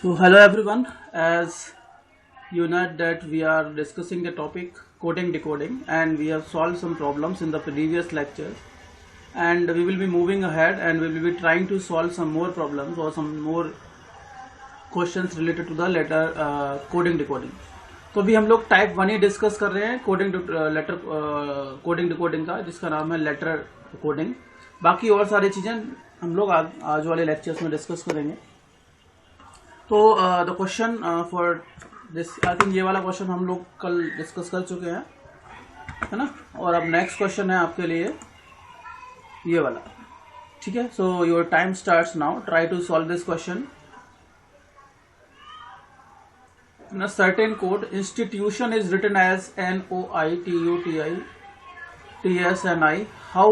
So hello everyone. As you know that we are discussing the topic coding decoding, and we have solved some problems in the previous lectures, and we will be moving ahead and we will be trying to solve some more problems or some more questions related to the letter coding decoding. तो अभी हम लोग type 1 ही discuss कर रहे हैं coding letter coding decoding का, जिसका नाम है लेटर कोडिंग। बाकी और सारी चीजें हम लोग आज वाले लेक्चर्स में डिस्कस करेंगे। तो the question for this, I think ये वाला क्वेश्चन हम लोग कल डिस्कस कर चुके हैं, है ना। और अब नेक्स्ट क्वेश्चन है आपके लिए ये वाला, ठीक है। So your time starts now, try to solve this question. In a certain code, institution is written as NOITUTITSNI. How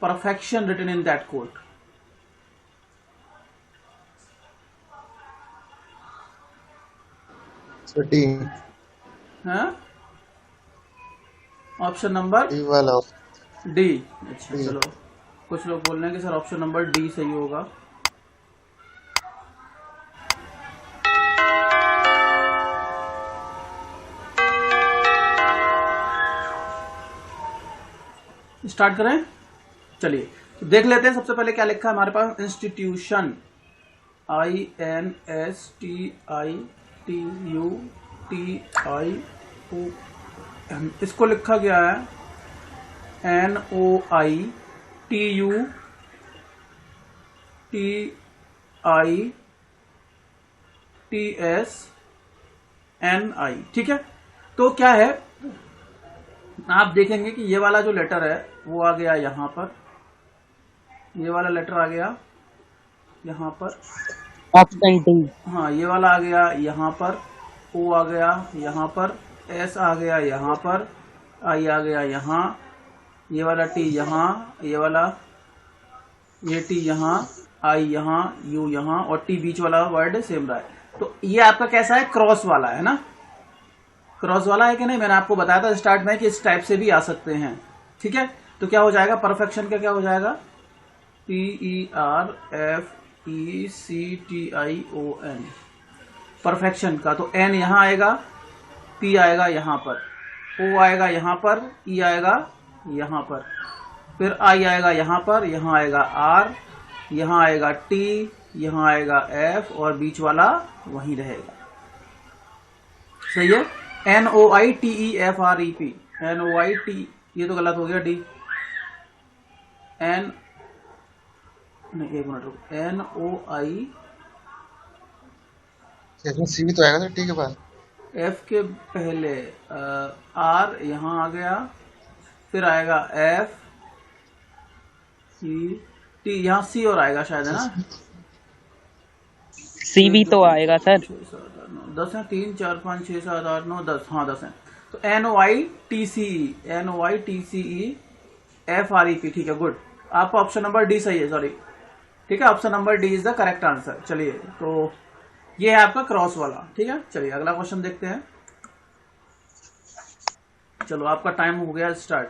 perfection written in that code? So D. हाँ, ऑप्शन नंबर D वाला D. अच्छा D. चलो, कुछ लोग बोल रहे हैं कि सर ऑप्शन नंबर डी सही होगा। स्टार्ट करें, चलिए तो देख लेते हैं। सबसे पहले क्या लिखा है हमारे पास, इंस्टीट्यूशन, INSTITUTION, इसको लिखा गया है NOITUTITSNI, ठीक है। तो क्या है, आप देखेंगे कि ये वाला जो लेटर है वो आ गया यहाँ पर, ये वाला लेटर आ गया यहाँ पर, ऑप्शन डी। हाँ ये वाला आ गया यहाँ पर, ओ आ गया यहाँ पर, एस आ गया यहाँ पर, आई आ गया यहाँ, ये वाला टी यहाँ, ये वाला ये टी यहाँ, आई यहाँ, यू यहाँ, और टी बीच वाला वर्ड सेम रहा है। तो ये आपका कैसा है, क्रॉस वाला है ना, क्रॉस वाला है कि नहीं। मैंने आपको बताया था स्टार्ट में कि इस टाइप से भी आ सकते हैं, ठीक है। तो क्या हो जाएगा, परफेक्शन का क्या हो जाएगा, PERFECTION, परफेक्शन का। तो एन यहां आएगा, पी आएगा यहां पर, ओ आएगा यहां पर, ई आएगा यहां पर, फिर आई आएगा यहां पर, यहां आएगा आर, यहां आएगा टी, यहां आएगा एफ, और बीच वाला वहीं रहेगा। सही है, NOITEFREP, NOIT, ये तो गलत हो गया, डी एन नहीं, एक मिनट रुक, NOI, इसमें C भी तो आएगा ना T के बाद। एफ के पहले आर यहां आ गया, फिर आएगा एफ, सी, टी, यहाँ सी और आएगा शायद, है ना। सी भी तो आएगा सर। 10 है, 3 4 5 6 7 8 9 10, हाँ 10 है। तो NOITCEFREP, ठीक है, गुड। आपका ऑप्शन नंबर डी सही है, सॉरी, ठीक है, option number D is the correct answer. चलिए, तो ये है आपका क्रॉस वाला, ठीक है। चलिए अगला क्वेश्चन देखते हैं। चलो आपका टाइम हो गया start.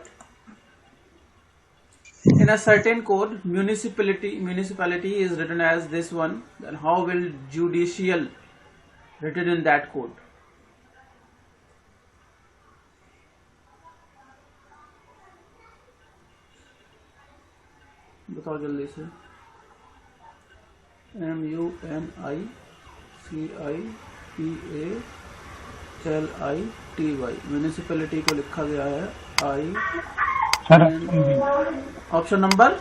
In a certain code, municipality is written as this one. Then how will judicial written in that code? बताओ जल्दी से। MUNICIPALITY, म्यूनिसिपैलिटी को लिखा गया है आई। ऑप्शन नंबर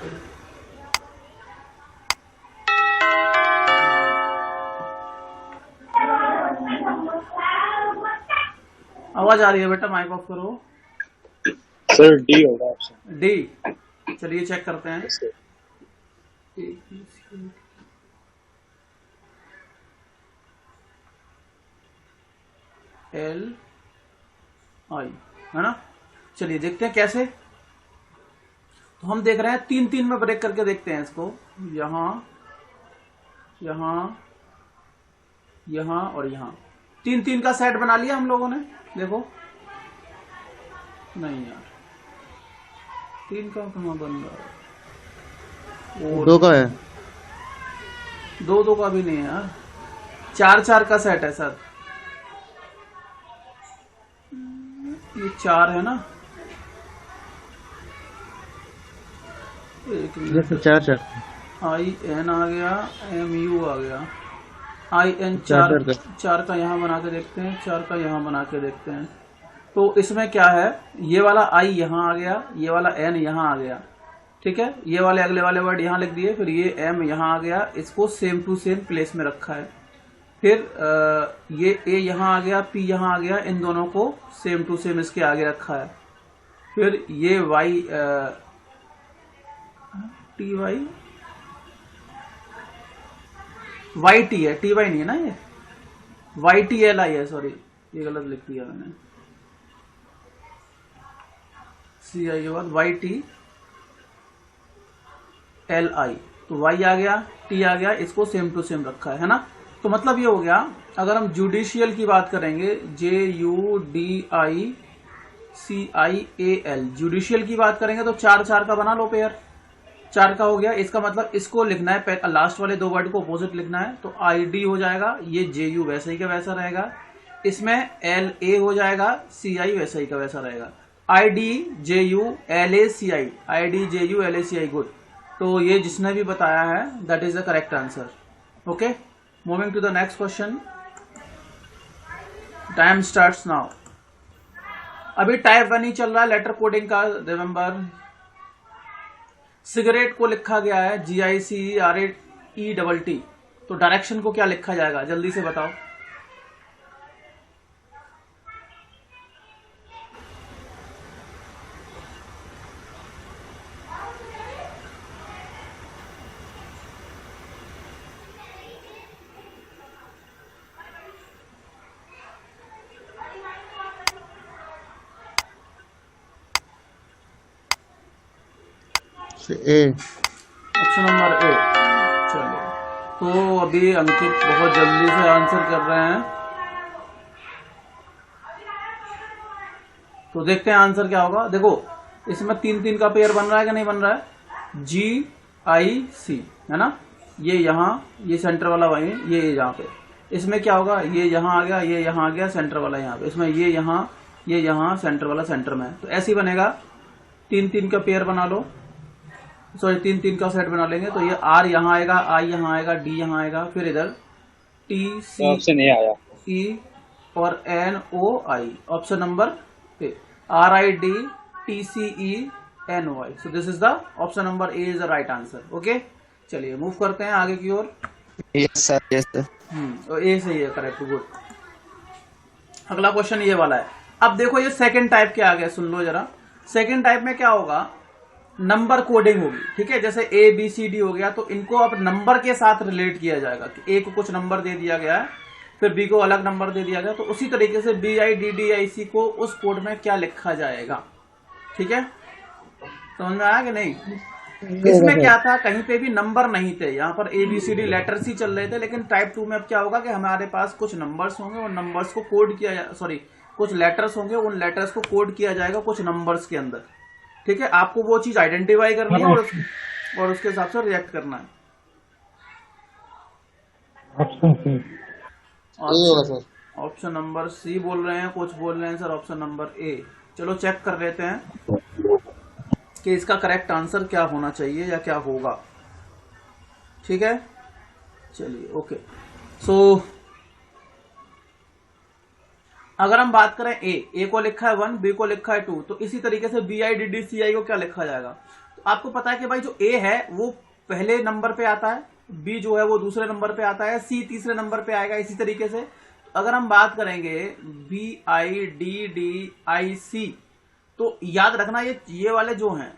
आवाज आ रही है बेटा, माइक ऑफ करो। सर डी होगा ऑप्शन डी, चलिए चेक करते हैं। एल आई, है ना। चलिए देखते हैं कैसे। तो हम देख रहे हैं 3-3 में ब्रेक करके देखते हैं इसको, यहां यहां यहां और यहां, 3-3 का सेट बना लिया हम लोगों ने। देखो, नहीं यार, 3 का कहां बन रहा है, 2 का है। दो दो का भी नहीं है यार, 4 4 का सेट है सर, ये 4 है ना, एक मिनट, 4 आई एन आ गया, एम यू आ गया, आई एन 4 4 का यहाँ बना के देखते हैं, 4 का यहाँ बना के देखते हैं। तो इसमें क्या है, ये वाला आई यहाँ आ गया, ये वाला एन यहाँ आ गया, ठीक है, ये वाले अगले वाले वर्ड यहाँ लिख दिए, फिर ये एम यहाँ आ गया, इसको सेम टू सेम प्लेस में रखा है, फिर ये ए यहाँ आ गया, पी यहाँ आ गया, इन दोनों को सेम टू सेम इसके आगे रखा है, फिर ये Y T Y Y T है, टी वाई नहीं है ना, ये वाई टी एल आई है, सॉरी ये गलत लिख दिया मैंने, सी आई के बाद वाई टी एल आई, तो वाई आ गया, टी आ गया, इसको सेम टू सेम रखा है ना। तो मतलब ये हो गया, अगर हम जुडिशियल की बात करेंगे, JUDICIAL, जुडिशियल की बात करेंगे तो 4 4 का बना लो पेयर, 4 का हो गया, इसका मतलब इसको लिखना है, लास्ट वाले दो वर्ड को अपोजिट लिखना है, तो ID हो जाएगा, ये JU वैसे ही का वैसा रहेगा, इसमें LA हो जाएगा, CI वैसा ही का वैसा रहेगा, IDJULACI, गुड। तो ये जिसने भी बताया है that is the correct answer. Okay, moving to the next question, time starts now. अभी टाइप 1 ही चल रहा है लेटर कोडिंग का, रिमेंबर सिगरेट को लिखा गया है GICERATE, तो डायरेक्शन को क्या लिखा जाएगा, जल्दी से बताओ। ए, ऑप्शन नंबर ए। चलो, तो अभी अंकित बहुत जल्दी से आंसर कर रहे हैं, तो देखते हैं आंसर क्या होगा। देखो इसमें 3 3 का पेयर बन रहा है कि नहीं बन रहा है, GIC है ना, ये यहाँ, ये सेंटर वाला वही, ये यहाँ पे, इसमें क्या होगा, ये यहाँ आ गया, ये यहाँ आ गया, सेंटर वाला यहाँ पे, इसमें ये यहाँ, सेंटर वाला सेंटर में है, तो ऐसे ही बनेगा। 3 3 का पेयर बना लो, सॉरी 3 3 का सेट बना लेंगे, तो ये R यहाँ आएगा, I यहाँ आएगा, D यहाँ आएगा, फिर इधर TC ऑप्शन ए आया, E और NOI, option number A, RIDTCENOI, so this is the option number A is the right answer. Okay, चलिए मूव करते हैं आगे की ओर। Yes sir, yes sir. A सही है, करेक्ट, गुड। अगला क्वेश्चन ये वाला है। अब देखो ये सेकंड टाइप के आ गया, सुन लो जरा। सेकंड टाइप में क्या होगा, नंबर कोडिंग होगी, ठीक है, जैसे ABCD हो गया, तो इनको अब नंबर के साथ रिलेट किया जाएगा कि A को कुछ नंबर दे दिया गया है, फिर B को अलग नंबर दे दिया गया, तो उसी तरीके से BIDDIC को उस कोड में क्या लिखा जाएगा, ठीक है, समझ में आया कि नहीं। इसमें क्या था, कहीं पे भी नंबर नहीं थे, यहाँ पर ABCD लेटर्स ही चल रहे थे, लेकिन टाइप 2 में अब क्या होगा कि हमारे पास कुछ नंबर्स होंगे, उन नंबर्स को कोड किया, सॉरी कुछ लेटर्स होंगे, उन लेटर्स को कोड किया जाएगा कुछ नंबर्स के अंदर, ठीक है। आपको वो चीज आइडेंटिफाई करनी है और उसके हिसाब से रिएक्ट करना है। ऑप्शन नंबर सी बोल रहे हैं, कुछ बोल रहे हैं सर ऑप्शन नंबर ए। चलो चेक कर लेते हैं कि इसका करेक्ट आंसर क्या होना चाहिए या क्या होगा, ठीक है। चलिए ओके, सो अगर हम बात करें ए को लिखा है 1, बी को लिखा है 2, तो इसी तरीके से BIDDCI को क्या लिखा जाएगा। तो आपको पता है कि भाई जो ए है वो पहले नंबर पे आता है, बी जो है वो दूसरे नंबर पे आता है, सी तीसरे नंबर पे आएगा, इसी तरीके से। अगर हम बात करेंगे BIDDIC, तो याद रखना ये वाले जो हैं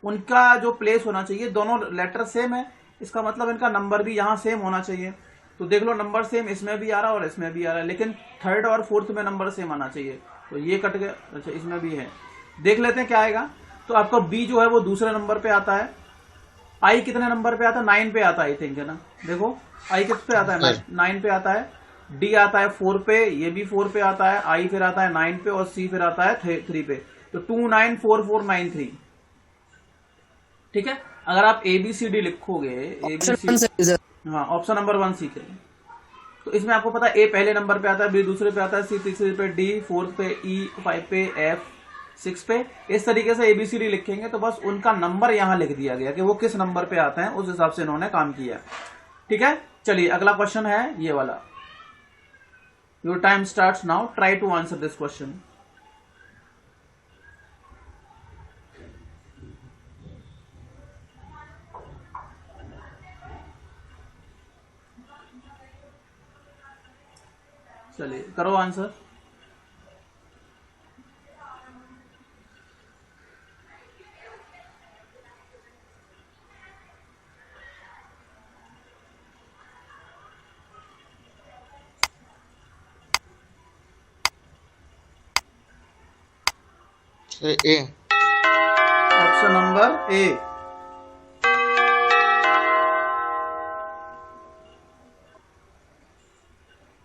उनका जो प्लेस होना चाहिए, दोनों लेटर सेम है, इसका मतलब इनका नंबर भी यहाँ सेम होना चाहिए। तो देख लो नंबर सेम इसमें भी आ रहा है और इसमें भी आ रहा है, लेकिन थर्ड और फोर्थ में नंबर सेम आना चाहिए, तो ये कट गया। अच्छा इसमें भी है, देख लेते हैं क्या आएगा। तो आपका बी जो है वो दूसरे नंबर पे आता है, आई कितने नंबर पे आता है, 9 पे आता है आई थिंक, है ना। देखो आई किस पे आता है, 9 पे आता है, डी आता है 4 पे, ये भी 4 पे आता है, आई फिर आता है 9 पे और सी फिर आता है 3 पे, तो 294493, ठीक है। अगर आप ABCD लिखोगे, हाँ, ऑप्शन नंबर 1 सी के लिए। तो इसमें आपको पता है ए पहले नंबर पे आता है, बी दूसरे पे आता है, सी तीसरे पे, डी फोर्थ पे, ई 5 पे, एफ 6 पे। इस तरीके से एबीसीडी लिखेंगे तो बस उनका नंबर यहां लिख दिया गया कि वो किस नंबर पे आते हैं, उस हिसाब से इन्होंने काम किया। ठीक है, चलिए अगला क्वेश्चन है ये वाला। Your time starts now, try to answer this question. चलिए करो answer. A. Option number A.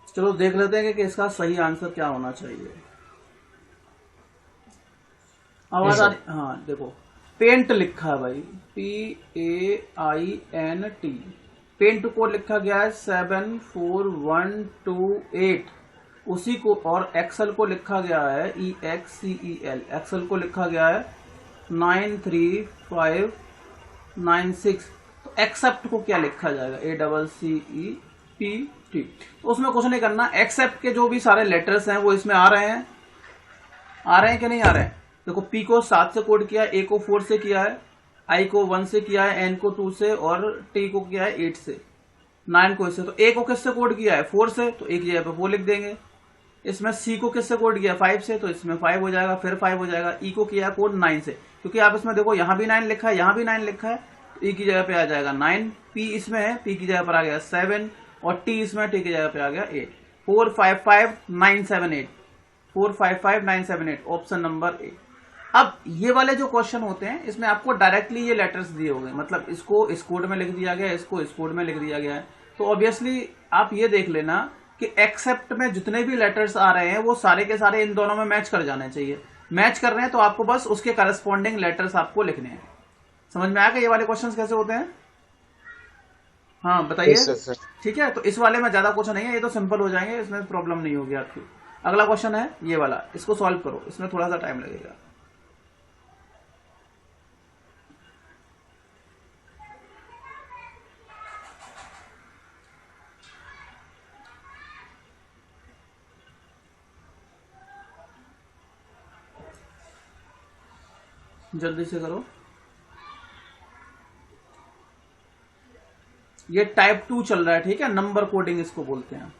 चलो देख लेते हैं कि इसका सही आंसर क्या होना चाहिए। आवाज आ रही? हाँ देखो, पेंट लिखा है भाई, PAINT। पेंट को लिखा गया है 74128, उसी को, और एक्सेल को लिखा गया है EXCEL, एक्सेल को लिखा गया है 93596। तो एक्सेप्ट को क्या लिखा जाएगा? ACCEPT। तो उसमें कुछ नहीं करना, एक्सेप्ट के जो भी सारे लेटर्स हैं वो इसमें आ रहे हैं कि नहीं आ रहे हैं? देखो, P को 7 से कोड किया है, A को 4 से किया है, I को 1 से किया है, N को 2 से, और T को किया है 8 से, 9 को इससे। तो A को किससे कोड किया है? 4 से, तो एक जगह पे 4 लिख देंगे। इसमें C को किससे कोड किया? 5 से, तो इसमें 5 हो जाएगा, फिर 5 हो जाएगा। E को किया है कोड 9 से, क्योंकि आप इसमें देखो यहाँ भी 9 लिखा है, यहाँ भी 9 लिखा है, तो E की जगह पे आ जाएगा 9। P इसमें है, P की जगह पर आ गया 7, और T इसमें, T की जगह पे आ गया 8। 455978, 455978, ऑप्शन नंबर ए। अब ये वाले जो क्वेश्चन होते हैं इसमें आपको डायरेक्टली ये लेटर्स दिए होंगे, मतलब इसको इस कोड में लिख दिया गया है, इसको इस कोड में लिख दिया गया है। तो ऑब्वियसली आप ये देख लेना कि एक्सेप्ट में जितने भी लेटर्स आ रहे हैं वो सारे के सारे इन दोनों में मैच कर जाने चाहिए। मैच कर रहे हैं तो आपको बस उसके करस्पॉन्डिंग लेटर्स आपको लिखने हैं। समझ में आया कि ये वाले क्वेश्चंस कैसे होते हैं? हाँ बताइए। ठीक है, तो इस वाले में ज्यादा कुछ नहीं है, ये तो सिंपल हो जाएंगे, इसमें प्रॉब्लम नहीं होगी आपकी। अगला क्वेश्चन है ये वाला, इसको सॉल्व करो, इसमें थोड़ा सा टाइम लगेगा। जल्दी से करो। ये टाइप 2 चल रहा है, ठीक है, नंबर कोडिंग इसको बोलते हैं।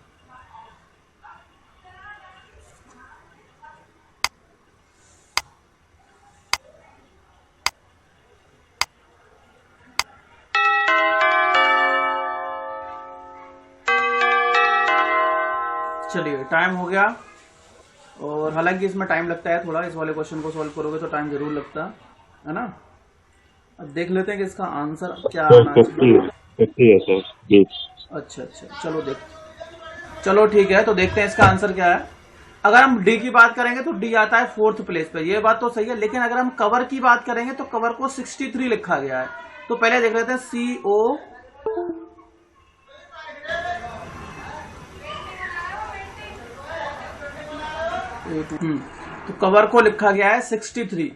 चलिए टाइम हो गया, और हालांकि इसमें टाइम लगता है थोड़ा, इस वाले क्वेश्चन को सॉल्व करोगे तो टाइम जरूर लगता है ना। अब देख लेते हैं कि इसका आंसर क्या आना चाहिए। 50 है सर जी। अच्छा, चलो ठीक है, तो देखते हैं इसका आंसर क्या है। अगर हम डी की बात करेंगे तो डी आता है 4th प्लेस पे, ये बात तो सही है, लेकिन अगर हम कवर की बात करेंगे तो कवर को 63 लिखा गया है। तो पहले देख लेते हैं CO, तो कवर को लिखा गया है 63।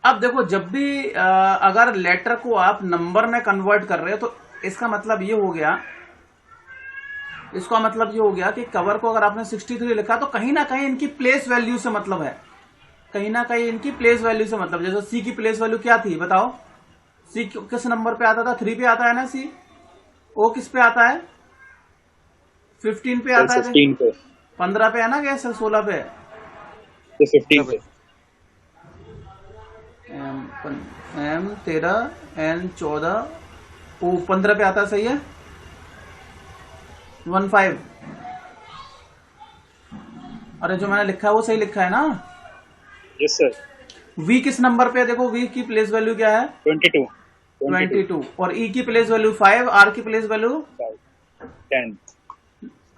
अब देखो, जब भी अगर लेटर को आप नंबर में कन्वर्ट कर रहे हो तो इसका मतलब ये हो गया, कि कवर को अगर आपने 63 लिखा तो कहीं ना कहीं इनकी प्लेस वैल्यू से मतलब है, जैसे सी की प्लेस वैल्यू क्या थी बताओ? सी किस नंबर पे आता था? 3 पे आता है ना सी। ओ किस पे आता है? 15 पे आता है, 15 पे है ना, क्या 16 पे? 15 पे। M 13, N 14, O 15 पे आता है, सही है। 15। अरे जो मैंने लिखा है वो सही लिखा है ना? Yes sir. V किस नंबर पे है? देखो V की प्लेस वैल्यू क्या है? 22। और E की प्लेस वैल्यू 5, R की प्लेस वैल्यू 10।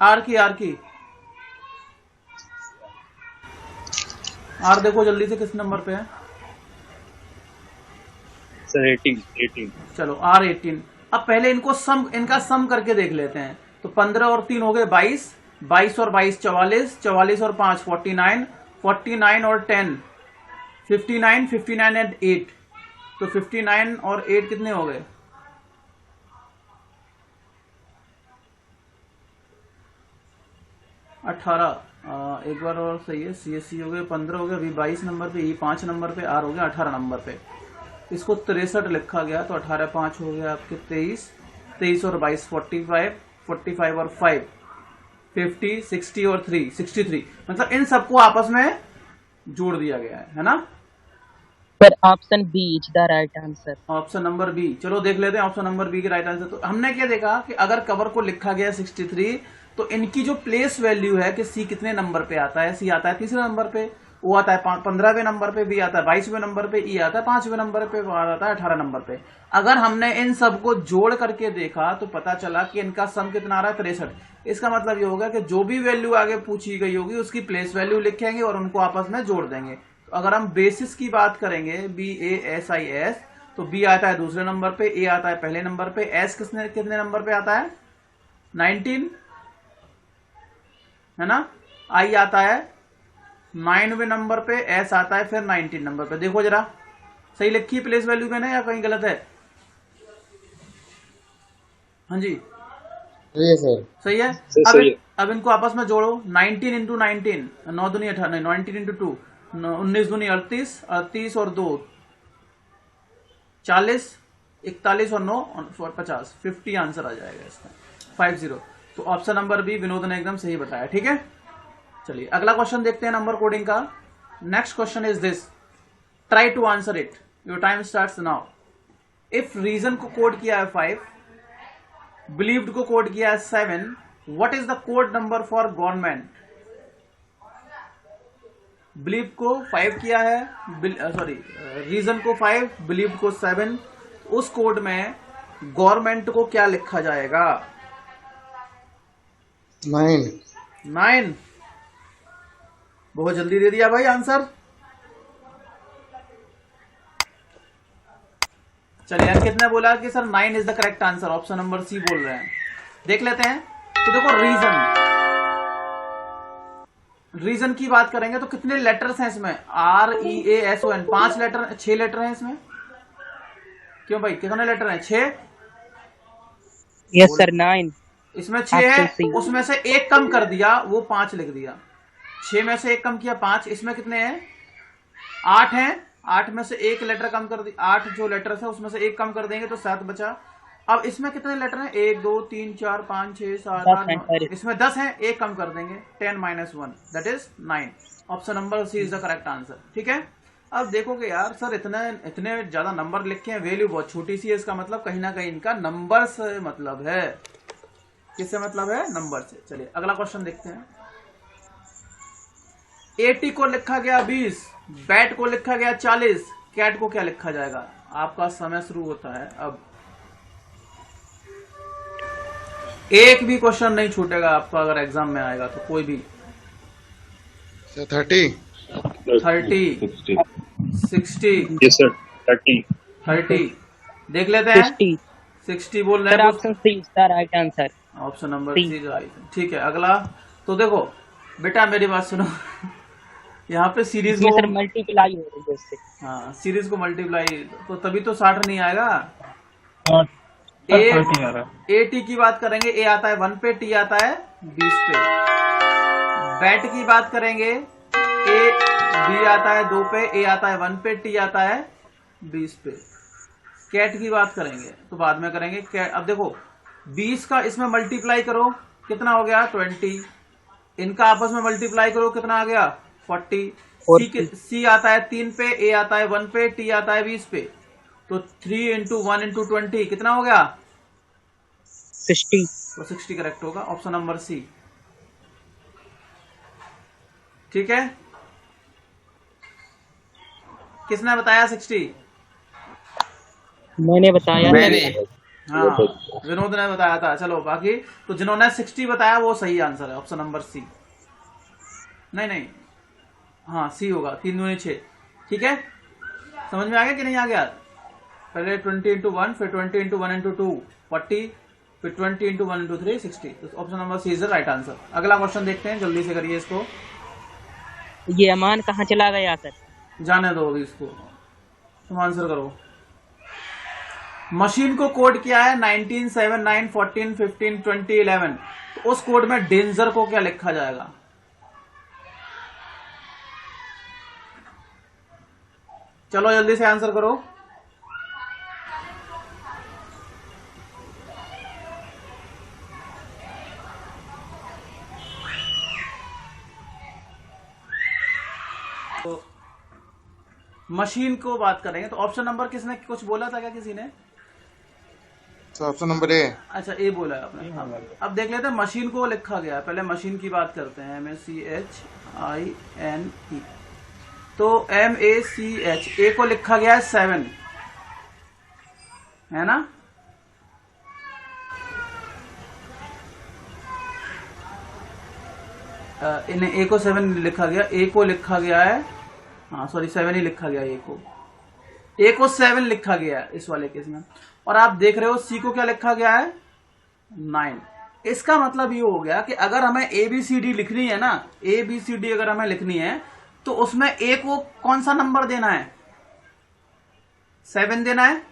R की R देखो जल्दी से किस नंबर पे है? सर 18। चलो R 18। अब पहले इनका सम करके देख लेते हैं। तो 15 और 3 हो गए 22, 22 और 22 44, 44 और 5 49, 49 और 10 59, 59 एंड 8, तो 59 और 8 कितने हो गए? 18। एक बार और सही है, CSC हो गए 15 हो गए, अभी 22 नंबर पे, E 5 नंबर पे, R हो गया 18 नंबर पे। इसको 63 लिखा गया, तो 18 5 हो गया आपके 23, 23 और 22 45, 45 और 5 50, 60 और 3 63, मतलब इन सबको आपस में जोड़ दिया गया है ना। Sir option B is the right answer. Option number B, चलो देख लेते हैं ऑप्शन नंबर बी के राइट आंसर। तो हमने क्या देखा कि अगर कवर को लिखा गया 63, तो इनकी जो प्लेस वैल्यू है कि सी कितने नंबर पे आता है, सी आता है तीसरे नंबर पे, वो आता है 15वें नंबर पे, बी आता है 22वें नंबर पे, ई आता है 5वें नंबर पे, आता है 18 नंबर पे। अगर हमने इन सबको जोड़ करके देखा तो पता चला कि इनका सम कितना आ रहा है 63। इसका मतलब ये होगा कि जो भी वैल्यू आगे पूछी गई होगी उसकी प्लेस वैल्यू लिखेंगे और उनको आपस में जोड़ देंगे। तो अगर हम बेसिस की बात करेंगे BASIS, तो बी आता है दूसरे नंबर पे, ए आता है पहले नंबर पे, एस कितने नंबर पे आता है 19 है ना, आई आता है 9वें नंबर पे, एस आता है फिर 19 नंबर पे। देखो जरा सही लिखी है प्लेस वैल्यू मैंने या कहीं गलत है? हाँ जी सही है सर। सही है। सही है। अब इनको आपस में जोड़ो, 19 इंटू 19, 9 दूनी 18, 19 इंटू 2, 19 दूनी 38, 38 और 2 40, 41 और 9 और 50, 50 आंसर आ जाएगा इसका 50। तो ऑप्शन नंबर बी विनोद ने एकदम सही बताया। ठीक है, चलिए अगला क्वेश्चन देखते हैं नंबर कोडिंग का। Next question is this, try to answer it, your time starts now. If reason को कोड किया है 5, बिलीव्ड को कोड किया है 7, what is the code number for government? Believe को 5 किया है, रीजन को 5, बिलीव्ड को 7, उस कोड में गवर्नमेंट को क्या लिखा जाएगा? 9। बहुत जल्दी दे दिया भाई आंसर। चलिए अंकित ने बोला कि sir 9 is the correct answer, option number C बोल रहे हैं। देख लेते हैं। तो देखो रीजन की बात करेंगे तो कितने लेटर्स हैं इसमें? REASON, 5 लेटर, 6 लेटर हैं इसमें। क्यों भाई कितने लेटर हैं? 6। Yes sir 9। इसमें 6 है, उसमें से एक कम कर दिया, वो 5 लिख दिया। 6 में से एक कम किया 5, इसमें कितने हैं? 8 हैं। 8 में से एक लेटर कम कर दी, 8 जो लेटर्स है उसमें से एक कम कर देंगे तो 7 बचा। अब इसमें कितने लेटर हैं? 1 2 3 4 5 6 7 8 9, इसमें 10 हैं, एक कम कर देंगे, 10 - 1 that is 9। Option number C is the correct answer. ठीक है, अब देखोगे यार सर इतने ज्यादा नंबर लिखे हैं, वैल्यू बहुत छोटी सी है, इसका मतलब कहीं ना कहीं इनका नंबर से मतलब है। किससे मतलब है? नंबर से। चलिए अगला क्वेश्चन देखते हैं। 80 को लिखा गया 20, बैट को लिखा गया 40, कैट को क्या लिखा जाएगा? आपका समय शुरू होता है अब। एक भी क्वेश्चन नहीं छूटेगा आपका अगर एग्जाम में आएगा तो, कोई भी। 30 60 यस सर 30 देख लेते हैं। 60 बोल रहे हैं। Option C is the right answer. Option number C right. ठीक है अगला। तो देखो बेटा मेरी बात सुनो यहाँ पे सीरीज को सर मल्टीप्लाई हो रही है इससे। हाँ सीरीज को मल्टीप्लाई, तो तभी तो 60 नहीं आएगा। टी की बात करेंगे, ए आता है 1 पे, टी आता है 20 पे। बैट की बात करेंगे, ए बी आता है 2 पे, ए आता है 1 पे, टी आता है 20 पे। कैट की बात करेंगे तो बाद में करेंगे। अब देखो 20 का इसमें मल्टीप्लाई करो, कितना हो गया? 20। इनका आपस में मल्टीप्लाई करो, कितना आ गया? 40। सी आता है 3 पे, ए आता है 1 पे, टी आता है 20 पे। तो 3 × 1 × 20 कितना हो गया? 60। तो 60 करेक्ट होगा, ऑप्शन नंबर सी। ठीक है, किसने बताया 60? मैंने बताया। हाँ विनोद ने बताया था। चलो बाकी तो जिन्होंने 60 बताया वो सही आंसर है, ऑप्शन नंबर सी। नहीं हाँ सी होगा, 3 दूनी 6। ठीक है, समझ में आ गया कि नहीं आ गया? पहले 20 × 1, फिर 20 × 1 × 2 40, फिर 20 इंटू 1 इंटू 3 60। तो option number C is the right answer. अगला क्वेश्चन देखते हैं, जल्दी से करिए इसको। ये अमान कहाँ चला गया सर? जाने दो अभी इसको, तुम आंसर करो। मशीन को कोड किया है 19, 7, 9, 14, 15, 20, 11। तो उस कोड में डेंजर को क्या लिखा जाएगा? चलो जल्दी से आंसर करो। तो मशीन को बात करेंगे तो ऑप्शन नंबर किसने कुछ बोला था क्या किसी ने? तो ऑप्शन नंबर ए। अच्छा ए बोला है आपने। अब देख लेते हैं मशीन को लिखा गया है, पहले मशीन की बात करते हैं। MACHINE। तो MACH ए को लिखा गया है 7, है ना? इन्हें ए को 7 लिखा गया, ए को लिखा गया है, हाँ सॉरी 7 ही लिखा गया ए को 7 लिखा गया है इस वाले केस में। और आप देख रहे हो सी को क्या लिखा गया है 9। इसका मतलब ये हो गया कि अगर हमें ABCD लिखनी है ना, ABCD अगर हमें लिखनी है तो उसमें ए को कौन सा नंबर देना है? 7 देना है।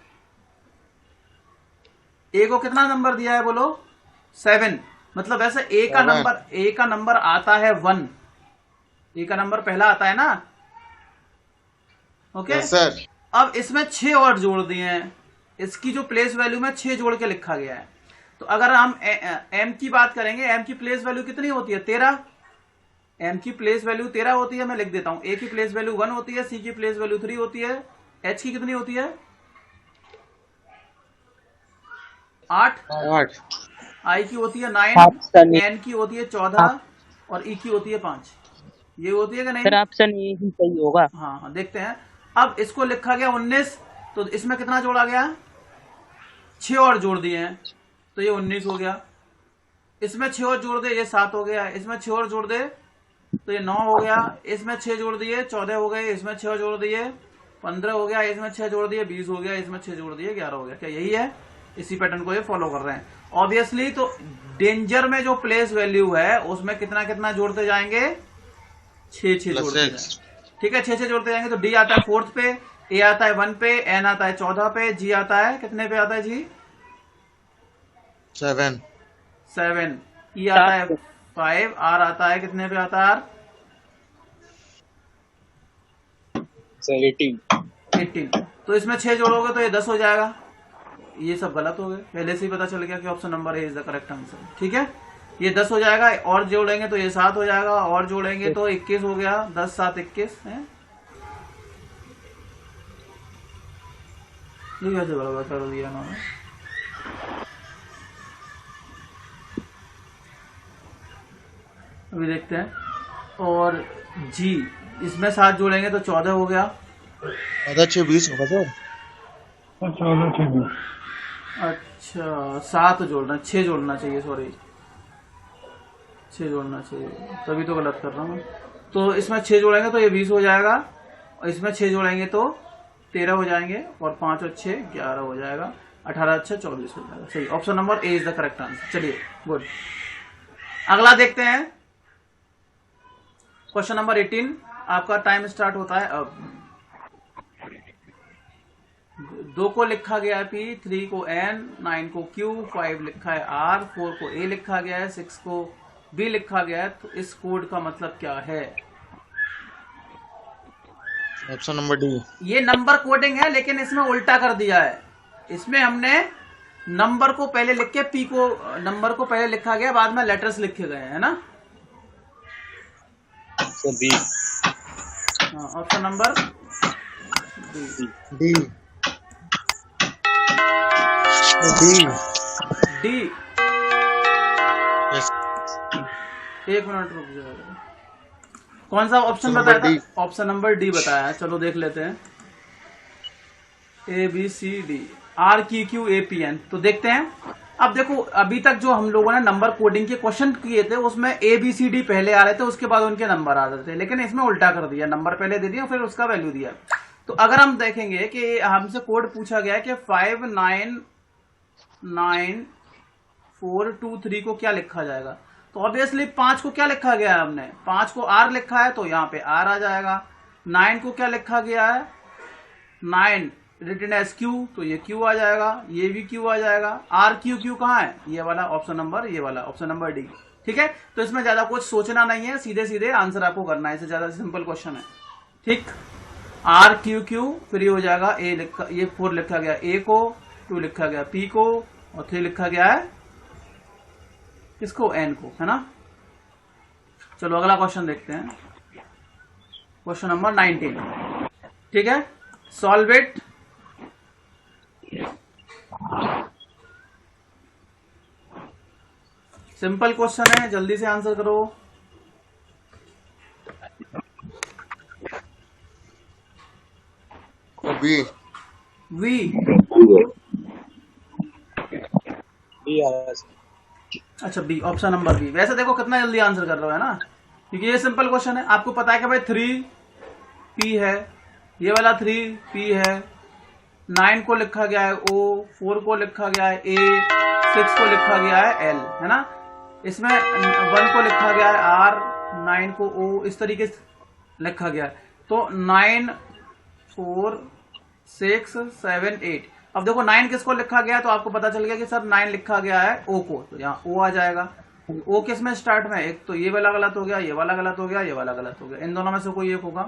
ए को कितना नंबर दिया है बोलो? 7। मतलब ऐसे ए का नंबर आता है 1। ए का नंबर पहला आता है ना, ओके सर। अब इसमें 6 और जोड़ दिए हैं, इसकी जो प्लेस वैल्यू में 6 जोड़ के लिखा गया है। तो अगर हम एम की बात करेंगे, एम की प्लेस वैल्यू कितनी होती है? 13। एम की प्लेस वैल्यू 13 होती है, मैं लिख देता हूं। ए की प्लेस वैल्यू 1 होती है, सी की प्लेस वैल्यू 3 होती है, एच की कितनी होती है? 8। आई की होती है 9, एन की होती है 14 और ई की होती है 5। ये होती है कि नहीं? सर ऑप्शन ए ही सही होगा। हाँ देखते हैं। अब इसको लिखा गया 19, तो इसमें कितना जोड़ा गया? 6 और जोड़ दिए हैं तो ये 19 हो गया। इसमें 6 और जोड़ दे, ये 7 हो गया। इसमें 6 और जोड़ दे तो ये 9 हो गया। इसमें 6 जोड़ दिए 14 हो गए। इसमें 6 जोड़ दिए 15 हो गया। इसमें 6 जोड़ दिए 20 हो गया। इसमें 6 जोड़ दिए 11 हो गया। क्या यही है? इसी पैटर्न को ये फॉलो कर रहे हैं ऑब्वियसली। तो डेंजर में जो प्लेस वैल्यू है उसमें कितना कितना जोड़ते जाएंगे? 6 जोड़ते जाएंगे। ठीक है, 6 जोड़ते जाएंगे। तो डी आता है 4th पे, ए आता है 1 पे, एन आता है 14 पे, जी आता है कितने पे आता है जी? 7। ई आता है 5, आर आता है कितने पे आता है? 18। तो इसमें 6 जोड़ोगे तो ये 10 हो जाएगा। ये सब गलत हो गए, पहले से ही पता चल गया कि option number A is the correct answer. ठीक है, ये 10 हो जाएगा। और जोड़ेंगे तो ये 7 हो जाएगा, और जोड़ेंगे तो 21 हो गया। 10, 7, 21 है। ये कैसे बराबर कर दिया उन्होंने? अभी देखते हैं। और जी इसमें 7 जोड़ेंगे तो 14 हो गया। 20 होगा सर। अच्छा 7 जोड़ना, 6 जोड़ना चाहिए, सॉरी 6 जोड़ना चाहिए, तभी तो गलत कर रहा हूँ। तो इसमें 6 जोड़ेंगे तो ये 20 हो जाएगा, और इसमें 6 जोड़ेंगे तो 13 हो जाएंगे, और 5 और 6 11 हो जाएगा, 18 अच्छा 24 हो जाएगा। सही, option number A is the correct answer. चलिए गुड, अगला देखते हैं। क्वेश्चन नंबर 18 आपका टाइम स्टार्ट होता है अब। 2 को लिखा गया है P, 3 को N, 9 को Q, 5 लिखा है R, 4 को A लिखा गया है, 6 को B लिखा गया है। तो इस कोड का मतलब क्या है? Option number D. ये नंबर कोडिंग है, लेकिन इसमें उल्टा कर दिया है। इसमें हमने नंबर को पहले लिख के P को, नंबर को पहले लिखा गया, बाद में लेटर्स लिखे गए, है ना? B. Option number D. D. Yes. 1 minute रुक जाएगा। कौन सा ऑप्शन बताया था? ऑप्शन नंबर डी बताया है। चलो देख लेते हैं। ABCD RQQ APN। तो देखते हैं। अब देखो, अभी तक जो हम लोगों ने नंबर कोडिंग के क्वेश्चन किए थे उसमें ABCD पहले आ रहे थे, उसके बाद उनके नंबर आ रहे थे, लेकिन इसमें उल्टा कर दिया, नंबर पहले दे दिया फिर उसका वैल्यू दिया। तो अगर हम देखेंगे कि हमसे कोड पूछा गया है कि 5, 9, 9 4 2 3 को क्या लिखा जाएगा? तो ऑब्वियसली 5 को क्या लिखा गया है? हमने 5 को आर लिखा है तो यहाँ पे आर आ जाएगा। 9 को क्या लिखा गया है? 9 रिटन एज क्यू, तो ये क्यू आ जाएगा, ये भी क्यू आ जाएगा। आर क्यू क्यू कहाँ है? ये वाला ऑप्शन नंबर, ये वाला ऑप्शन नंबर डी। ठीक है, तो इसमें ज्यादा कुछ सोचना नहीं है, सीधे सीधे आंसर आपको करना है, इससे ज्यादा सिंपल क्वेश्चन है। ठीक, आर क्यू क्यू, फिर ये हो जाएगा ए लिखा, ये 4 लिखा गया ए को, 2 लिखा गया पी को, और 3 लिखा गया है किसको? एन को, है ना। चलो अगला क्वेश्चन देखते हैं, क्वेश्चन नंबर 19। ठीक है, सॉल्व इट। सिंपल क्वेश्चन है, जल्दी से आंसर करो। बी। वी, अच्छा बी, ऑप्शन नंबर बी। वैसे देखो कितना जल्दी आंसर कर रहे हो, है ना, क्योंकि ये सिंपल क्वेश्चन है। आपको पता है कि भाई 3 पी है, ये वाला 3 पी है, 9 को लिखा गया है ओ, 4 को लिखा गया है ए, 6 को लिखा गया है एल, है ना। इसमें 1 को लिखा गया है आर, 9 को ओ, इस तरीके से लिखा गया है। तो 9 4 6 7 8। अब देखो 9 किसको लिखा गया है, तो आपको पता चल गया कि सर 9 लिखा गया है ओ को, तो यहाँ ओ आ जाएगा। ओ किस में स्टार्ट में? एक तो ये वाला गलत हो गया, ये वाला गलत हो गया, ये वाला गलत हो गया, इन दोनों में से कोई एक होगा।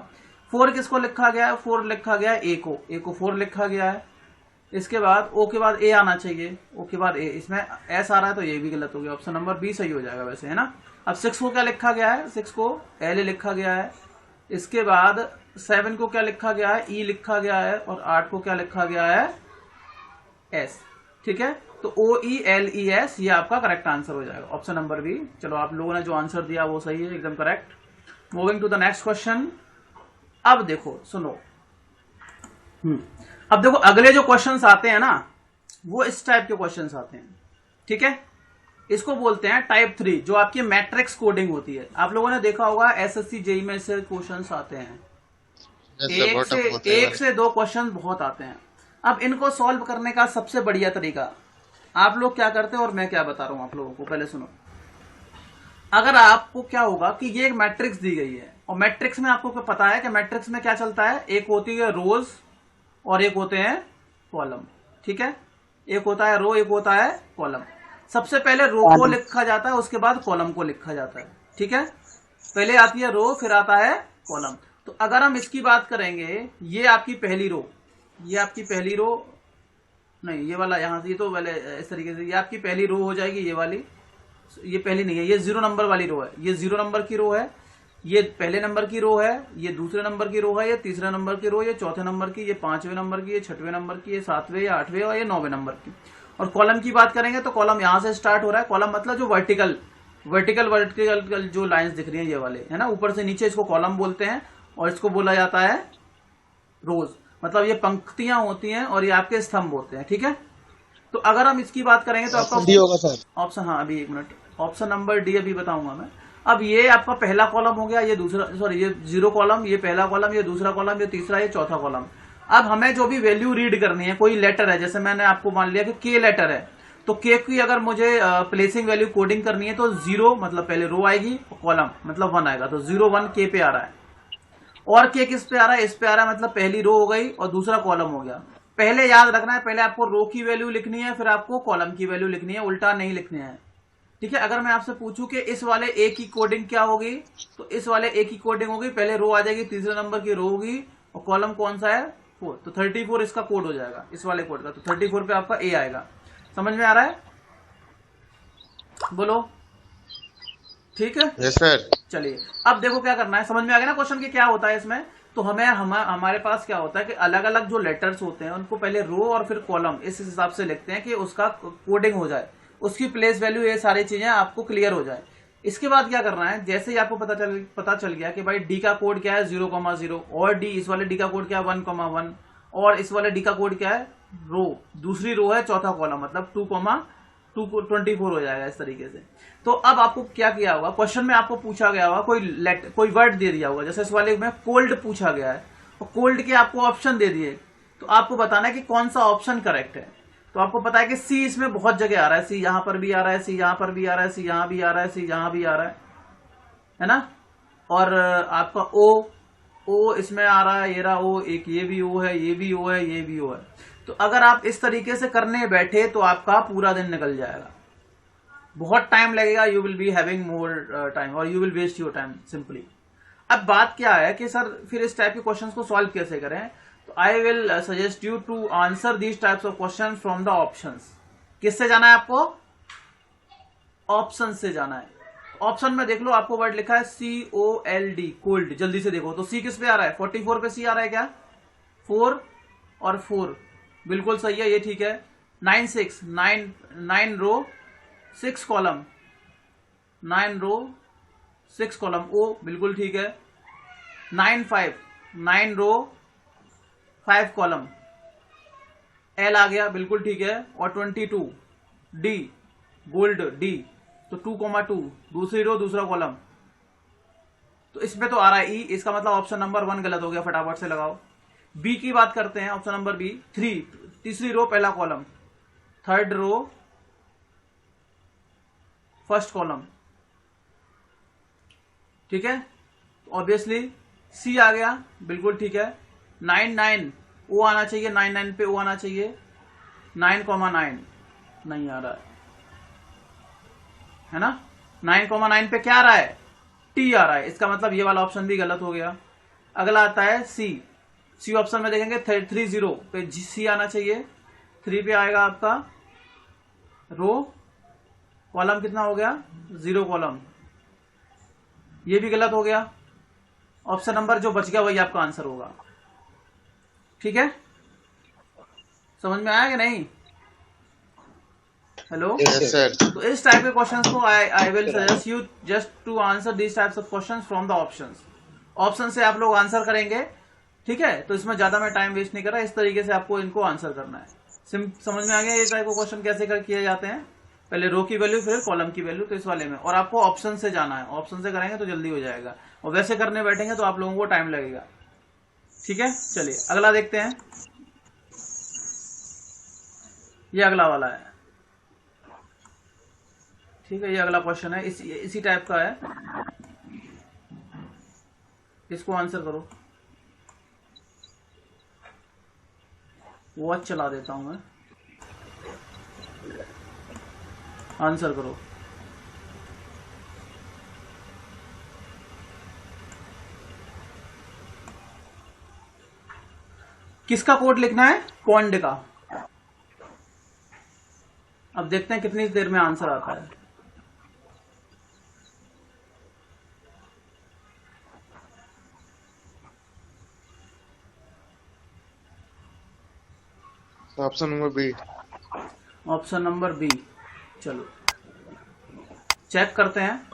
4 किसको लिखा गया है? 4 लिखा गया है ए को, ए को 4 लिखा गया है। इसके बाद ओ के बाद ए आना चाहिए, ओ के बाद ए, इसमें एस आ रहा है तो ये भी गलत हो गया, ऑप्शन नंबर बी सही हो जाएगा वैसे, है ना। अब 6 को क्या लिखा गया है? 6 को एल लिखा गया है। इसके बाद 7 को क्या लिखा गया है? ई लिखा गया है, और 8 को क्या लिखा गया है? एस। ठीक है, तो ओ ई एल ई एस, ये आपका करेक्ट आंसर हो जाएगा, ऑप्शन नंबर बी। चलो आप लोगों ने जो आंसर दिया वो सही है, एकदम correct. Moving to the next question. अब देखो सुनो, अब देखो अगले जो क्वेश्चंस आते हैं ना, वो इस टाइप के क्वेश्चंस आते हैं। ठीक है, इसको बोलते हैं टाइप 3, जो आपकी मैट्रिक्स कोडिंग होती है। आप लोगों ने देखा होगा एसएससी जेई में से क्वेश्चंस आते हैं, एक से 2 क्वेश्चन बहुत आते हैं। अब इनको सॉल्व करने का सबसे बढ़िया तरीका आप लोग क्या करते हैं और मैं क्या बता रहा हूं आप लोगों को, पहले सुनो। अगर आपको क्या होगा कि ये एक मैट्रिक्स दी गई है, और मैट्रिक्स में आपको पता है कि मैट्रिक्स में क्या चलता है, एक होती है रोज और एक होते हैं कॉलम। ठीक है, एक होता है रो, एक होता है कॉलम। सबसे पहले रो को लिखा जाता है, उसके बाद कॉलम को लिखा जाता है। ठीक है, पहले आती है रो, फिर आता है कॉलम। तो अगर हम इसकी बात करेंगे, ये आपकी पहली रो, ये आपकी पहली रो नहीं, ये वाला यहां से, ये तो पहले इस तरीके से, ये आपकी पहली रो हो जाएगी, ये वाली, ये पहली नहीं है, ये 0 नंबर वाली रो है, ये 0 नंबर की रो है, ये पहले नंबर की रो है, ये दूसरे नंबर की रो है, ये तीसरे नंबर की रो, ये चौथे नंबर की, ये 5वें नंबर की, ये 6वें नंबर की, ये 7वें या 8वें, और ये 9वें नंबर की। और कॉलम की बात करेंगे तो कॉलम यहां से स्टार्ट हो रहा है। कॉलम मतलब जो वर्टिकल जो लाइंस दिख रही हैं, ये वाले, है ना, ऊपर से नीचे, इसको कॉलम बोलते हैं। और इसको बोला जाता है रोज, मतलब ये पंक्तियां होती हैं और ये आपके स्तंभ होते हैं। ठीक है, तो अगर हम इसकी बात करेंगे तो आपका डी होगा सर, ऑप्शन, हाँ अभी 1 मिनट, ऑप्शन नंबर डी अभी बताऊंगा मैं। अब ये आपका पहला कॉलम हो गया, ये दूसरा, सॉरी ये 0 कॉलम, ये पहला कॉलम, ये दूसरा कॉलम, ये तीसरा, ये चौथा कॉलम। अब हमें जो भी वैल्यू रीड करनी है, कोई लेटर है, जैसे मैंने आपको मान लिया कि के लेटर है, तो के की अगर मुझे प्लेसिंग वैल्यू कोडिंग करनी है तो 0 मतलब पहले रो आएगी, कॉलम मतलब 1 आएगा, तो 0 1 के पे आ रहा है। और के किस पे आ रहा है? इस पे आ रहा है, मतलब पहली रो हो गई और दूसरा कॉलम हो गया। पहले याद रखना है, पहले आपको रो की वैल्यू लिखनी है, फिर आपको कॉलम की वैल्यू लिखनी है, उल्टा नहीं लिखनी है। ठीक है, अगर मैं आपसे पूछूं कि इस वाले ए की कोडिंग क्या होगी, तो इस वाले ए की कोडिंग होगी, पहले रो आ जाएगी, तीसरे नंबर की रो होगी, और कॉलम कौन सा है? 4, तो 34 इसका कोड हो जाएगा, इस वाले कोड का। तो 34 पे आपका ए आएगा। समझ में आ रहा है? बोलो। ठीक है, यस सर। चलिए अब देखो क्या करना है, समझ में आ गया ना क्वेश्चन कि क्या होता है इसमें। तो हमारे पास क्या होता है कि अलग अलग जो लेटर्स होते हैं उनको पहले रो और फिर कॉलम इस हिसाब से लिखते हैं कि उसका कोडिंग हो जाए, उसकी प्लेस वैल्यू, ये सारी चीजें आपको क्लियर हो जाए। इसके बाद क्या करना है, जैसे ही आपको पता चल गया कि भाई डी का कोड क्या है 0,0, और डी, इस वाले डी का कोड क्या है 1,1, और इस वाले डी का कोड क्या है रो, दूसरी रो है चौथा कॉलम, मतलब 2,24 हो जाएगा इस तरीके से। तो अब आपको क्या किया होगा, क्वेश्चन में आपको पूछा गया होगा, कोई वर्ड दे दिया होगा, जैसे इस वाले में कोल्ड पूछा गया है, और कोल्ड के आपको ऑप्शन दे दिए, तो आपको बताना है कि कौन सा ऑप्शन करेक्ट है। तो आपको पता है कि सी इसमें बहुत जगह आ रहा है, सी यहां पर भी आ रहा है, सी यहां पर भी आ रहा है, सी यहां भी आ रहा है, सी यहां भी आ रहा है ना। और आपका ओ इसमें आ रहा है, ये रहा ओ, एक ये भी ओ है, ये भी ओ है, ये भी ओ है। तो अगर आप इस तरीके से करने बैठे तो आपका पूरा दिन निकल जाएगा, बहुत टाइम लगेगा, you will be having more time और you will waste your time simply. अब बात क्या है कि सर फिर इस टाइप के क्वेश्चंस को सॉल्व कैसे करें, तो I will suggest you to answer these types of questions from the options. किससे जाना है आपको? ऑप्शन से जाना है। ऑप्शन में देख लो, आपको वर्ड लिखा है COLD, कोल्ड। जल्दी से देखो तो सी किस पे आ रहा है? 44 पे सी आ रहा है क्या? 4 और 4 बिल्कुल सही है, ये ठीक है। 9 रो 6 कॉलम, 9 रो 6 कॉलम, ओ बिल्कुल ठीक है। 9 रो 5 कॉलम, एल आ गया, बिल्कुल ठीक है। और 22 डी, गोल्ड डी, तो 2,2 दूसरी रो दूसरा कॉलम, तो इसमें तो आ रहा है ई, इसका मतलब ऑप्शन नंबर 1 गलत हो गया, फटाफट से लगाओ। बी की बात करते हैं, ऑप्शन नंबर बी 3, तीसरी रो पहला column, third row first column, ठीक है। ऑब्वियसली सी आ गया, बिल्कुल ठीक है। 9 ओ आना चाहिए, 9 पे ओ आना चाहिए। 9,9 नहीं आ रहा है ना। 9,9 पे क्या आ रहा है? टी आ रहा है, इसका मतलब ये वाला ऑप्शन भी गलत हो गया। अगला आता है सी ऑप्शन में देखेंगे 30 पे सी आना चाहिए। 3 पे आएगा आपका रो, कॉलम कितना हो गया? 0 कॉलम, ये भी गलत हो गया। ऑप्शन नंबर जो बच गया वही आपका आंसर होगा, ठीक है। समझ में आया कि नहीं? Hello, Yes, sir. तो इस टाइप के क्वेश्चंस को I will suggest you just to answer this types of questions from the options. Option से आप लोग आंसर करेंगे, ठीक है। तो इसमें ज्यादा मैं टाइम वेस्ट नहीं कर रहा, इस तरीके से आपको इनको आंसर करना है। समझ में आ गया ये टाइप के क्वेश्चन कैसे किए जाते हैं? पहले रो की वैल्यू फिर कॉलम की वैल्यू, तो इस वाले में। और आपको ऑप्शन से जाना है, ऑप्शन से करेंगे तो जल्दी हो जाएगा, और वैसे करने बैठेंगे तो आप लोगों को टाइम लगेगा, ठीक है। चलिए अगला देखते हैं, ये अगला वाला है, ठीक है। ये अगला क्वेश्चन है, इसी टाइप का है, इसको आंसर करो। वॉच चला देता हूं मैं, आंसर करो। किसका कोड लिखना है? पॉन्ड का। अब देखते हैं कितनी देर में आंसर आता है। Option number B. Option number B, चलो चेक करते हैं।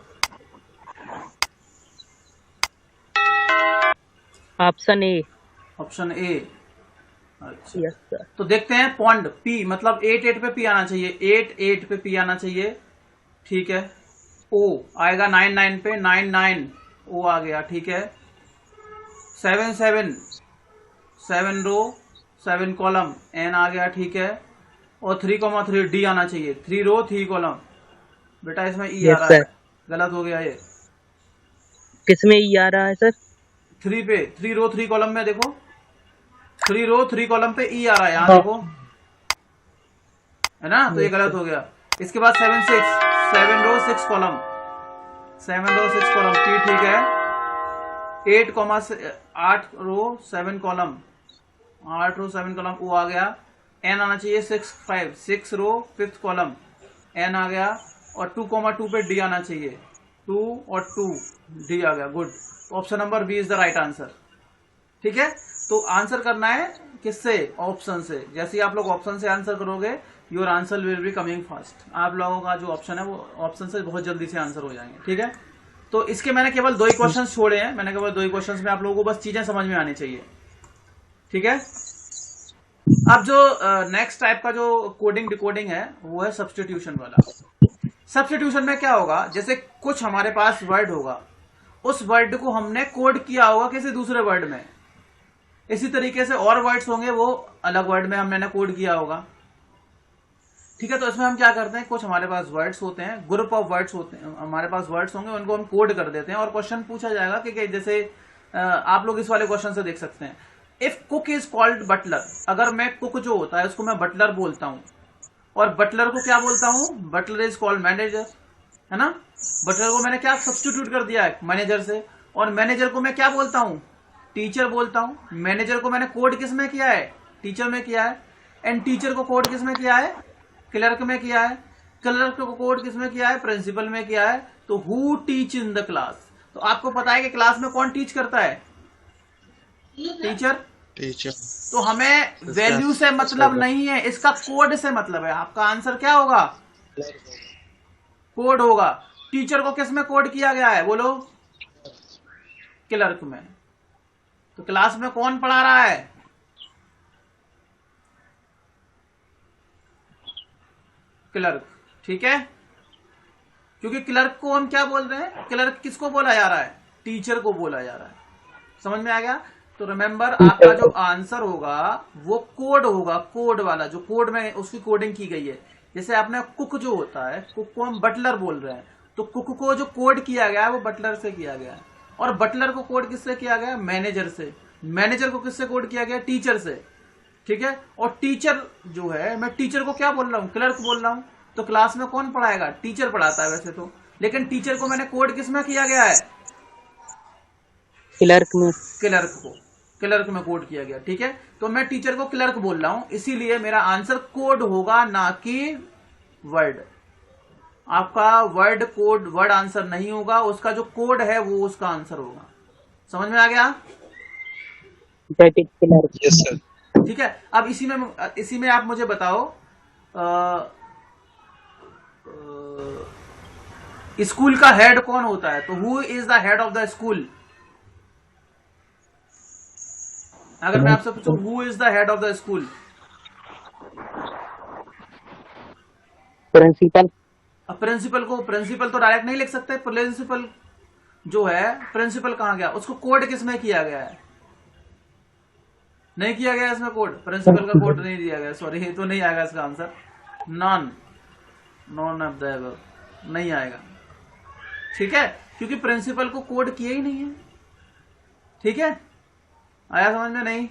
Option A. ऑप्शन ए, अच्छा। Yes sir. तो देखते हैं, पॉन्ड पी मतलब 8 पे पी आना चाहिए, 8 पे पी आना चाहिए, ठीक है। ओ आएगा 9 पे, 9 ओ आ गया, ठीक है। 7 रो 7 कॉलम, एन आ गया, ठीक है। और 3,3 डी आना चाहिए, 3 रो 3 कॉलम। बेटा इसमें ई आ रहा है, गलत हो गया ये। किसमें ई आ रहा है सर? 3 पे, 3 रो 3 कॉलम में देखो, 3 रो 3 कॉलम पे ई आ रहा है, यहाँ देखो, है ना। तो ये गलत हो गया। इसके बाद 7 रो 6 कॉलम, 7 रो 6 कॉलम, पी ठीक है। 8 रो 7 कॉलम, 8 रो 7 कॉलम, ओ आ गया। एन आना चाहिए 6 रो 5 कॉलम, एन आ गया। और 2,2 पे डी आना चाहिए, 2 और 2 डी आ गया, good. Option number B is the right answer, ठीक है। तो आंसर करना है किससे? ऑप्शन से। जैसे ही आप लोग ऑप्शन से आंसर करोगे, your answer will be coming fast. आप लोगों का जो ऑप्शन है वो ऑप्शन से बहुत जल्दी से आंसर हो जाएंगे, ठीक है। तो इसके मैंने केवल 2 ही क्वेश्चन छोड़े हैं, मैंने केवल 2 ही क्वेश्चन में आप लोगों को बस चीजें समझ में आनी चाहिए, ठीक है। अब जो नेक्स्ट टाइप का जो कोडिंग डिकोडिंग है वो है सब्स्टिट्यूशन वाला। सब्स्टिट्यूशन में क्या होगा, जैसे कुछ हमारे पास वर्ड होगा, उस वर्ड को हमने कोड किया होगा किसी दूसरे वर्ड में, इसी तरीके से और वर्ड्स होंगे वो अलग वर्ड में हमने कोड किया होगा, ठीक है, तो इसमें हम क्या करते हैं, कुछ हमारे पास वर्ड्स होते हैं, ग्रुप ऑफ वर्ड्स होते हैं, हमारे पास वर्ड्स होंगे, उनको हम कोड कर देते हैं और क्वेश्चन पूछा जाएगा कि जैसे आप लोग इस वाले क्वेश्चन से देख सकते हैं, if cook is called butler, अगर मैं कुक जो होता है उसको मैं बटलर बोलता हूं, और बटलर को क्या बोलता हूं, बटलर इज कॉल्ड मैनेजर, है ना। बटलर को मैंने क्या सब्स्टिट्यूट कर दिया है मैनेजर से, और मैनेजर को मैं क्या बोलता हूं, टीचर बोलता हूं। मैनेजर को मैंने कोड किस में किया है, टीचर में किया है, एंड टीचर को कोड किस में किया है, क्लर्क में किया है, क्लर्क को कोड किस में किया है, प्रिंसिपल में किया है। तो who teach in the class, तो आपको पता है कि क्लास में कौन टीच करता है, टीचर। टीचर। तो हमें वैल्यू से मतलब नहीं है, इसका कोड से मतलब है। आपका आंसर क्या होगा, कोड होगा। टीचर को किस में कोड किया गया है, बोलो, क्लर्क में। तो क्लास में कौन पढ़ा रहा है, क्लर्क, ठीक है। क्योंकि क्लर्क को हम क्या बोल रहे हैं, क्लर्क किसको बोला जा रहा है, टीचर को बोला जा रहा है। समझ में आ गया। तो रिमेंबर, आपका जो आंसर होगा वो कोड होगा, कोड वाला, जो कोड में उसकी कोडिंग की गई है। जैसे आपने कुक जो होता है, कुक को हम बटलर बोल रहे हैं, तो कुक को जो कोड किया गया है वो बटलर से किया गया है, और बटलर को कोड किससे किया गया, मैनेजर से। मैनेजर को किससे कोड किया गया, टीचर से, ठीक है। और टीचर जो है, मैं टीचर को क्या बोल रहा हूँ, क्लर्क बोल रहा हूँ। तो क्लास में कौन पढ़ाएगा, टीचर पढ़ाता है वैसे तो, लेकिन टीचर को मैंने कोड किस में किया गया है, क्लर्क में, क्लर्क में कोड किया गया, ठीक है। तो मैं टीचर को क्लर्क बोल रहा हूं, इसीलिए मेरा आंसर कोड होगा, ना कि वर्ड। आपका वर्ड कोड, वर्ड आंसर नहीं होगा, उसका जो कोड है वो उसका आंसर होगा। समझ में आ गया, that is clerk. Yes sir. ठीक है। अब इसी में आप मुझे बताओ, स्कूल का हेड कौन होता है, तो who is the head of the school. अगर मैं आपसे पूछूं who is the head of the school, principal. Principal तो डायरेक्ट नहीं लिख सकते। प्रिंसिपल जो है, प्रिंसिपल कहां गया, उसको कोड किसमें किया गया है, नहीं किया गया इसमें कोड, प्रिंसिपल का कोड नहीं दिया गया, सॉरी, तो नहीं आएगा इसका answer, none of the above, नहीं आएगा, ठीक है, क्योंकि प्रिंसिपल को कोड किया ही नहीं है। ठीक है, आया समझ में, नहीं।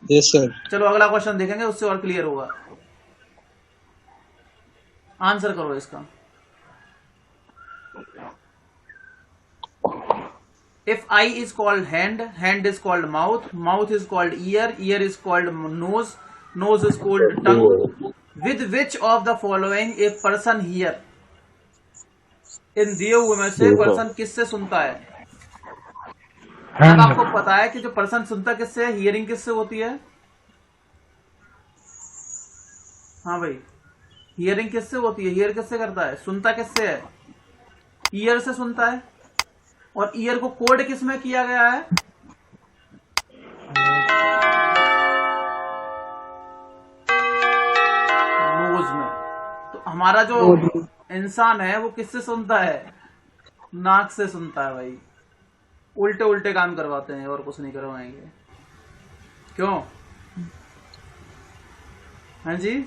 Yes sir. चलो अगला क्वेश्चन देखेंगे, उससे और क्लियर होगा। आंसर करो इसका। If eye is called hand, hand is called mouth, mouth is called ear, ear is called nose, nose is called tongue. With which of the following a person hear? इन दिए हुए में से person किससे सुनता है? अब आपको पता है कि जो पर्सन सुनता किससे है, हियरिंग किससे होती है? हाँ भाई, हियरिंग किससे होती है? हियर किससे करता है? सुनता किससे है? ईयर से सुनता है। और ईयर को कोड किस में किया गया है? नोज में। तो हमारा जो इंसान है वो किससे सुनता है? नाक से सुनता है भाई। उल्टे उल्टे काम करवाते हैं और कुछ नहीं करवाएंगे। क्यों? हाँ जी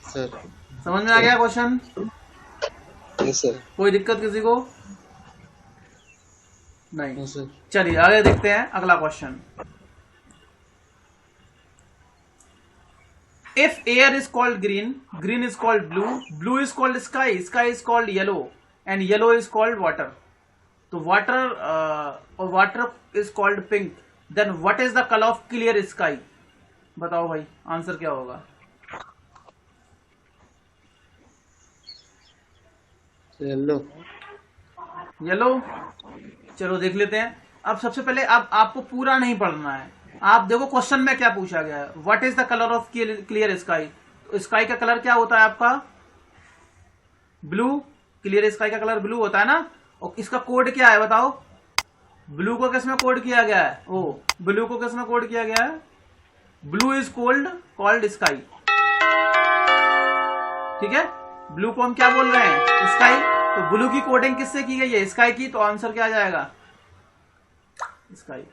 सर। समझ में आ गया क्वेश्चन? Yes sir. कोई दिक्कत किसी को? नहीं। No sir. चलिए आगे देखते हैं अगला question. If air is called green, green is called blue, blue is called sky, sky is called yellow, and yellow is called water. तो water और water is called pink. Then what is the color of clear sky? बताओ भाई, answer क्या होगा? Yellow. Yellow. चलो देख लेते हैं। अब सबसे पहले अब आपको पूरा नहीं पढ़ना है। आप देखो क्वेश्चन में क्या पूछा गया है। What is the colour of clear sky? तो स्काई का कलर क्या होता है आपका? ब्लू। क्लियर स्काई का कलर ब्लू होता है ना। और इसका कोड क्या है बताओ? ब्लू को किसमें कोड किया गया है? ओ, ब्लू को किसमें कोड किया गया है? Blue is called sky. ठीक है, ब्लू को हम क्या बोल रहे हैं? स्काई। तो ब्लू की कोडिंग किससे की गई है? स्काई की। तो आंसर क्या आ जाएगा? स्काई।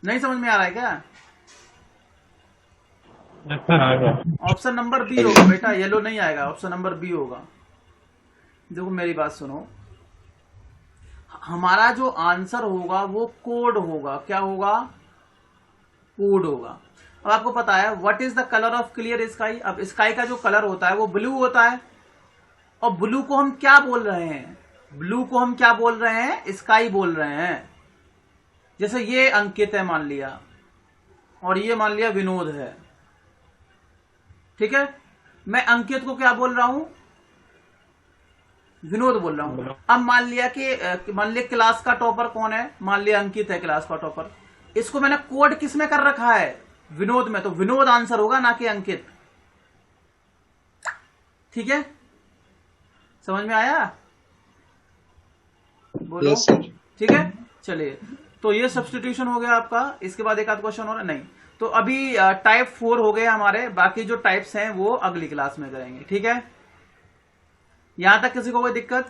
नहीं समझ में आ रहा है क्या? सर आ गया। ऑप्शन नंबर बी होगा बेटा, येलो नहीं आएगा, ऑप्शन नंबर बी होगा। देखो मेरी बात सुनो, हमारा जो आंसर होगा वो कोड होगा। क्या होगा? कोड होगा। अब आपको पता है what is the colour of clear sky. अब स्काई का जो कलर होता है वो ब्लू होता है, और ब्लू को हम क्या बोल रहे हैं? ब्लू को हम क्या बोल रहे हैं? स्काई बोल रहे हैं। जैसे ये अंकित है मान लिया, और ये मान लिया विनोद है, ठीक है। मैं अंकित को क्या बोल रहा हूं? विनोद बोल रहा हूं। अब मान लिया क्लास का टॉपर कौन है? मान लिया अंकित है क्लास का टॉपर। इसको मैंने कोड किस में कर रखा है? विनोद में, तो विनोद आंसर होगा, ना कि अंकित। ठीक है, समझ में आया? बोलो। Yes sir. ठीक है, चलिए। तो ये सब्स्टिट्यूशन हो गया आपका। इसके बाद एक आध क्वेश्चन हो रहा नहीं, तो अभी टाइप 4 हो गए हमारे। बाकी जो टाइप्स हैं वो अगली क्लास में करेंगे, ठीक है। यहां तक किसी को कोई दिक्कत?